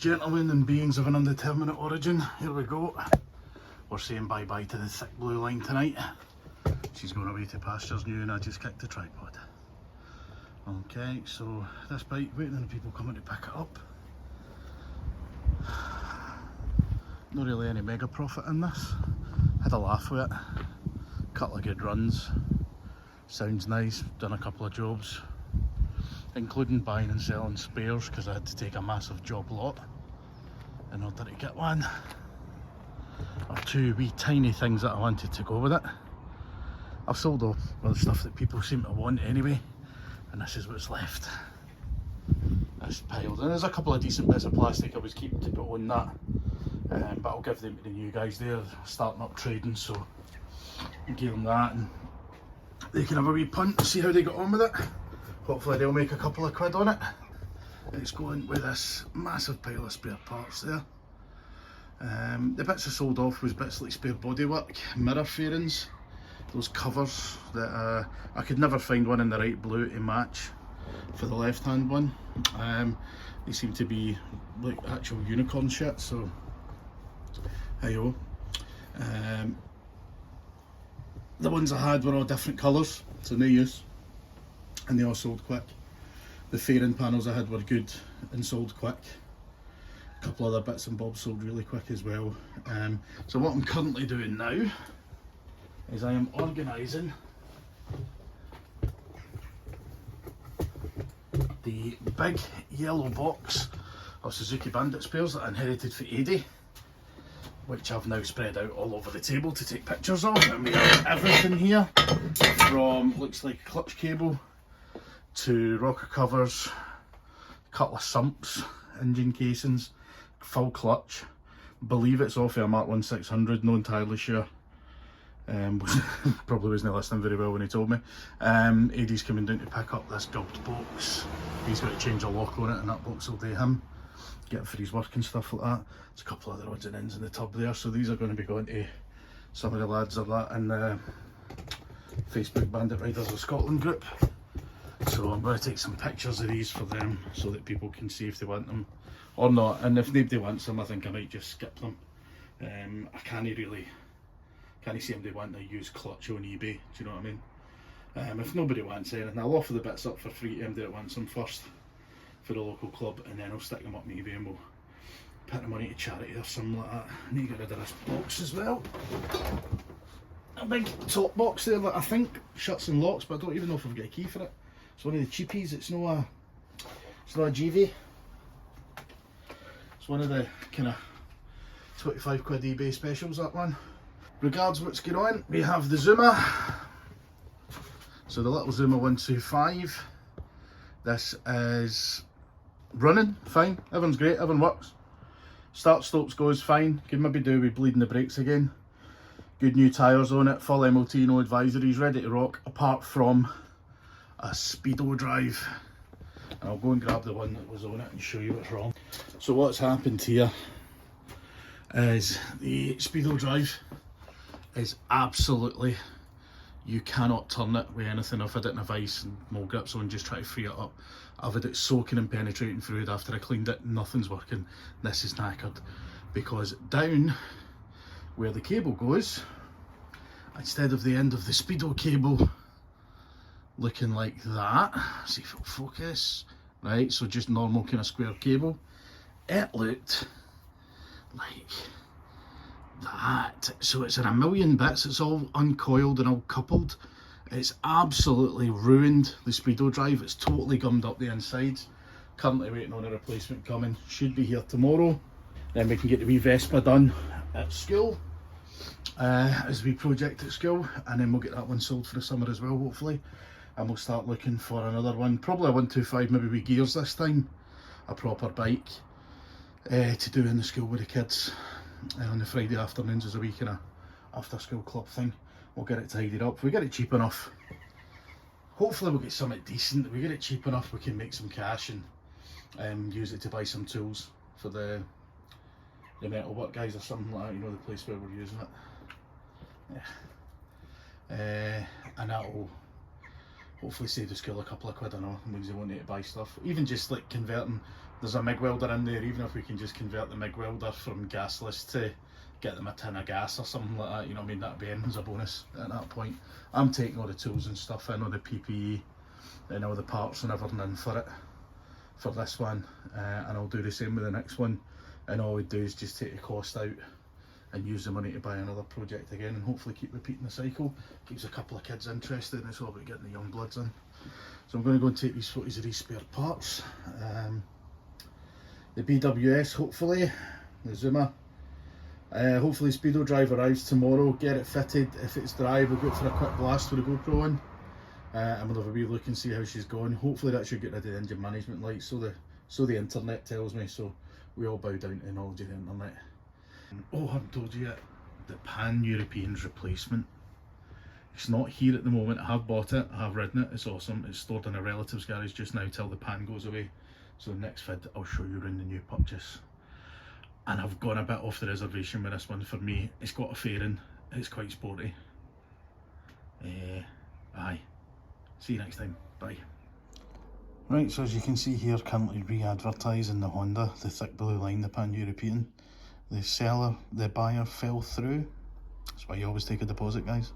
gentlemen and beings of an undeterminate origin, here we go. We're saying bye-bye to the thick blue line tonight. She's going away to pastures new and I just kicked the tripod. Okay, so this bike, waiting on the people coming to pick it up. Not really any mega profit in this. Had a laugh with it. Couple of good runs. Sounds nice, done a couple of jobs, including buying and selling spares because I had to take a massive job lot in order to get one or two wee tiny things that I wanted to go with it. I've sold all the stuff that people seem to want anyway, and this is what's left. This piled, and there's a couple of decent bits of plastic I was keeping to put on that, but I'll give them to the new guys there starting up trading, so I'll give them that and they can have a wee punt and see how they got on with it. Hopefully they'll make a couple of quid on it. It's going with this massive pile of spare parts there. The bits I sold off was bits like spare bodywork, mirror fairings, those covers that I could never find one in the right blue to match for the left hand one. They seem to be like actual unicorn shit, so hey ho. The ones I had were all different colours, so no use, and they all sold quick. The fairing panels I had were good and sold quick. A couple other bits and bobs sold really quick as well. So what I'm currently doing now is I am organising the big yellow box of Suzuki Bandit spares that I inherited for Adi, which I've now spread out all over the table to take pictures of, and we have everything here from looks like a clutch cable to rocker covers, a couple of sumps, engine casings, full clutch. Believe it's off a Mark 1600, not entirely sure. Probably wasn't listening very well when he told me. Adie's coming down to pick up this dubbed box. He's got to change a lock on it and that box will do him. Get it for his work and stuff like that. There's a couple of other odds and ends in the tub there, so these are going to be going to some of the lads of that in the Facebook Bandit Riders of Scotland group. So I'm going to take some pictures of these for them so that people can see if they want them or not, and if nobody wants them I think I might just skip them. I can't see anybody wanting a used clutch on eBay, do you know what I mean? If nobody wants anything, I'll offer the bits up for free to anybody that wants them first for the local club, and then I'll stick them up on eBay and we'll put the money to charity or something like that. I need to get rid of this box as well. A big top box there that I think shuts and locks, but I don't even know if I've got a key for it. It's one of the cheapies, it's not a GV. It's one of the kind of 25 quid eBay specials, that one. Regards what's going on, we have the Zuma. So the little Zuma 125. This is running fine, everything's great, everything works. Start stops goes fine, could maybe do with bleeding the brakes again. Good new tyres on it, full MOT, no advisories, ready to rock, apart from a speedo drive. And I'll go and grab the one that was on it and show you what's wrong. So what's happened here is the speedo drive is absolutely, you cannot turn it with anything. I've had it in a vice and mole grips on, just try to free it up. I've had it soaking and penetrating fluid after I cleaned it, nothing's working. This is knackered because down where the cable goes, instead of the end of the speedo cable looking like that, see if it'll focus, right, so just normal kind of square cable, it looked like that. So it's in a million bits, it's all uncoiled and all coupled. It's absolutely ruined the speedo drive, it's totally gummed up the insides. Currently waiting on a replacement coming, should be here tomorrow. Then we can get the wee Vespa done at school, as we project at school, and then we'll get that one sold for the summer as well, hopefully. And we'll start looking for another one, probably a 125, maybe with gears this time, a proper bike to do in the school with the kids. On the Friday afternoons as a wee kind of after school club thing. We'll get it tidied up. If we get it cheap enough, hopefully we'll get something decent. If we get it cheap enough, we can make some cash and use it to buy some tools for the metalwork guys or something like that, you know, the place where we're using it. Yeah. And that'll hopefully save the school a couple of quid, I know, means they won't need to buy stuff. Even just like converting there's a MIG welder in there, even if we can just convert the MIG welder from gasless to get them a tin of gas or something like that, you know what I mean, that'd be in as a bonus at that point. I'm taking all the tools and stuff in, all the PPE and all the parts and everything in for it, for this one, and I'll do the same with the next one, and all we do is just take the cost out and use the money to buy another project again, and hopefully keep repeating the cycle. Keeps a couple of kids interested, and it's all about getting the young bloods in. So I'm going to go and take these photos of these spare parts. The BWS, hopefully, the Zuma. Hopefully Speedo drive arrives tomorrow, get it fitted. If it's dry, we'll go for a quick blast with the GoPro on, and we'll have a wee look and see how she's going. Hopefully that should get rid of the engine management light, so the internet tells me, so we all bow down to the knowledge of the internet. Oh, I haven't told you yet, the Pan-European's replacement. It's not here at the moment. I have bought it, I have ridden it, it's awesome. It's stored in a relative's garage just now till the Pan goes away. So next vid I'll show you around the new purchase. And I've gone a bit off the reservation with this one. For me, it's got a fairing, it's quite sporty. Aye. See you next time, bye. Right, so as you can see here, currently re-advertising the Honda, the thick blue line, the Pan-European. The buyer fell through. That's why you always take a deposit, guys.